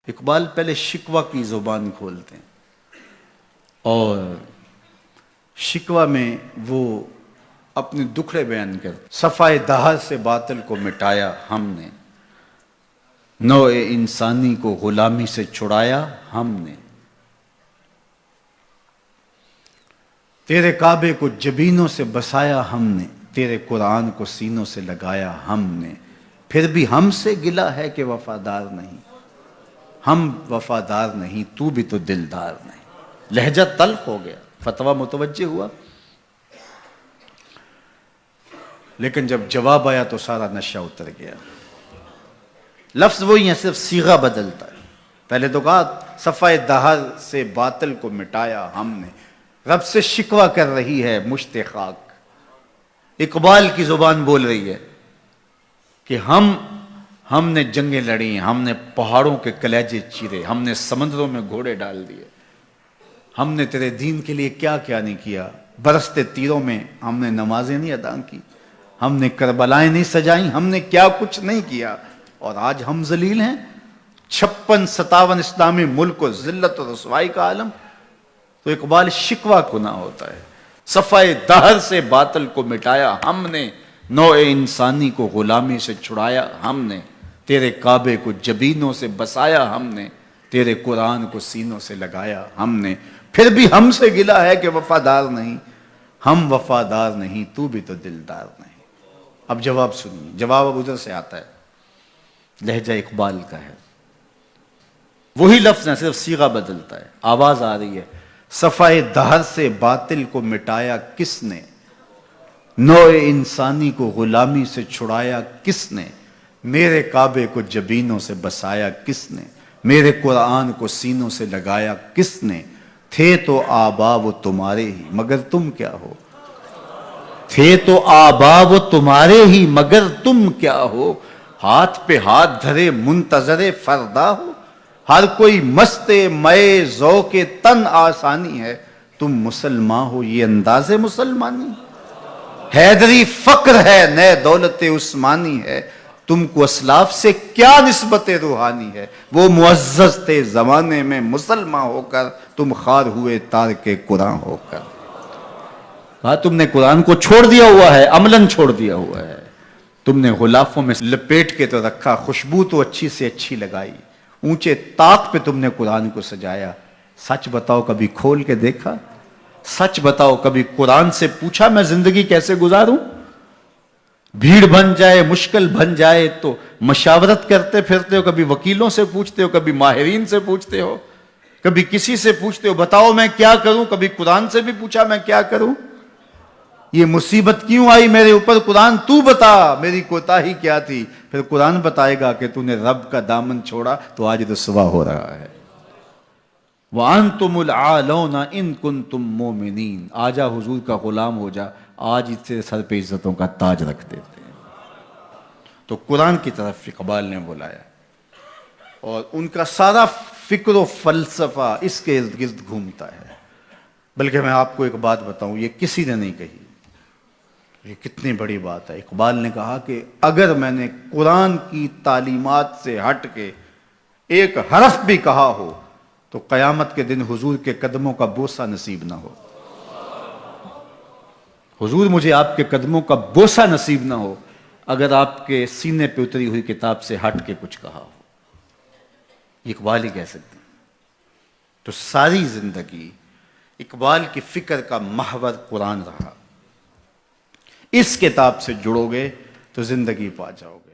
اقبال پہلے شکوہ کی زبان کھولتے ہیں اور شکوہ میں وہ اپنے دکھڑے بیان کرتے صفائے دہر سے باطل کو مٹایا ہم نے، نوع انسانی کو غلامی سے چھڑایا ہم نے، تیرے کعبے کو جبینوں سے بسایا ہم نے، تیرے قرآن کو سینوں سے لگایا ہم نے، پھر بھی ہم سے گلہ ہے کہ وفادار نہیں، ہم وفادار نہیں، تو بھی تو دلدار نہیں۔ لہجہ تلخ ہو گیا، فتویٰ متوجہ ہوا، لیکن جب جواب آیا تو سارا نشہ اتر گیا۔ لفظ وہی ہے، صرف صیغہ بدلتا ہے۔ پہلے تو کہا صفائے دہر سے باطل کو مٹایا ہم نے، رب سے شکوہ کر رہی ہے مشت خاک، اقبال کی زبان بول رہی ہے کہ ہم نے جنگیں لڑی، ہم نے پہاڑوں کے کلیجے چیرے، ہم نے سمندروں میں گھوڑے ڈال دیے، ہم نے تیرے دین کے لیے کیا کیا نہیں کیا، برستے تیروں میں ہم نے نمازیں نہیں ادا کی، ہم نے کربلائیں نہیں سجائیں، ہم نے کیا کچھ نہیں کیا، اور آج ہم ذلیل ہیں۔ 56-57 اسلامی ملک کو ذلت و رسوائی کا عالم۔ تو اقبال شکوہ گناہ ہوتا ہے، صفائے دہر سے باطل کو مٹایا ہم نے، نوع انسانی کو غلامی سے چھڑایا ہم نے، تیرے کعبے کو جبینوں سے بسایا ہم نے، تیرے قرآن کو سینوں سے لگایا ہم نے، پھر بھی ہم سے گلہ ہے کہ وفادار نہیں، ہم وفادار نہیں، تو بھی تو دلدار نہیں۔ اب جواب سنیے، جواب اب ادھر سے آتا ہے، لہجہ اقبال کا ہے، وہی لفظ ہے، صرف صیغہ بدلتا ہے، آواز آ رہی ہے۔ صفائے دہر سے باطل کو مٹایا کس نے، نوع انسانی کو غلامی سے چھڑایا کس نے، میرے کعبے کو جبینوں سے بسایا کس نے، میرے قرآن کو سینوں سے لگایا کس نے، تھے تو آبا وہ تمہارے ہی مگر تم کیا ہو، تھے تو آبا وہ تمہارے ہی مگر تم کیا ہو، ہاتھ پہ ہاتھ دھرے منتظر فردا ہو، ہر کوئی مست مئے ذوق تن آسانی ہے، تم مسلمان ہو یہ انداز مسلمانی، حیدری فقر ہے نئے دولت عثمانی ہے، تم کو اسلاف سے کیا نسبت روحانی ہے، وہ معزز تھے زمانے میں مسلمان ہو کر، تم خوار ہوئے تارک قرآن ہو کر۔ کہا تم نے قرآن کو چھوڑ دیا ہوا ہے، عملاً چھوڑ دیا ہوا ہے، تم نے غلافوں میں لپیٹ کے تو رکھا، خوشبو تو اچھی سے اچھی لگائی، اونچے طاق پہ تم نے قرآن کو سجایا، سچ بتاؤ کبھی کھول کے دیکھا، سچ بتاؤ کبھی قرآن سے پوچھا میں زندگی کیسے گزاروں، بھیڑ بن جائے مشکل بن جائے تو مشاورت کرتے پھرتے ہو، کبھی وکیلوں سے پوچھتے ہو، کبھی ماہرین سے پوچھتے ہو، کبھی کسی سے پوچھتے ہو بتاؤ میں کیا کروں، کبھی قرآن سے بھی پوچھا میں کیا کروں، یہ مصیبت کیوں آئی میرے اوپر، قرآن تو بتا میری کوتاہی کیا تھی، پھر قرآن بتائے گا کہ تو نے رب کا دامن چھوڑا تو آج رسوا ہو رہا ہے۔ وَأَنْتُمُ الْعَالَوْنَ إِن كُنْتُم مُؤْمِنِينَ، آجا حضور کا غلام ہو جا، آج اس سے سر پہ عزتوں کا تاج رکھ دیتے ہیں۔ تو قرآن کی طرف اقبال نے بلایا اور ان کا سارا فکر و فلسفہ اس کے ارد گرد گھومتا ہے۔ بلکہ میں آپ کو ایک بات بتاؤں، یہ کسی نے نہیں کہی، یہ کتنی بڑی بات ہے۔ اقبال نے کہا کہ اگر میں نے قرآن کی تعلیمات سے ہٹ کے ایک حرف بھی کہا ہو تو قیامت کے دن حضور کے قدموں کا بوسہ نصیب نہ ہو، حضور مجھے آپ کے قدموں کا بوسہ نصیب نہ ہو اگر آپ کے سینے پہ اتری ہوئی کتاب سے ہٹ کے کچھ کہا ہو۔ یہ اقبال ہی کہہ سکتے ہیں۔ تو ساری زندگی اقبال کی فکر کا محور قرآن رہا، اس کتاب سے جڑو گے تو زندگی پا جاؤ گے۔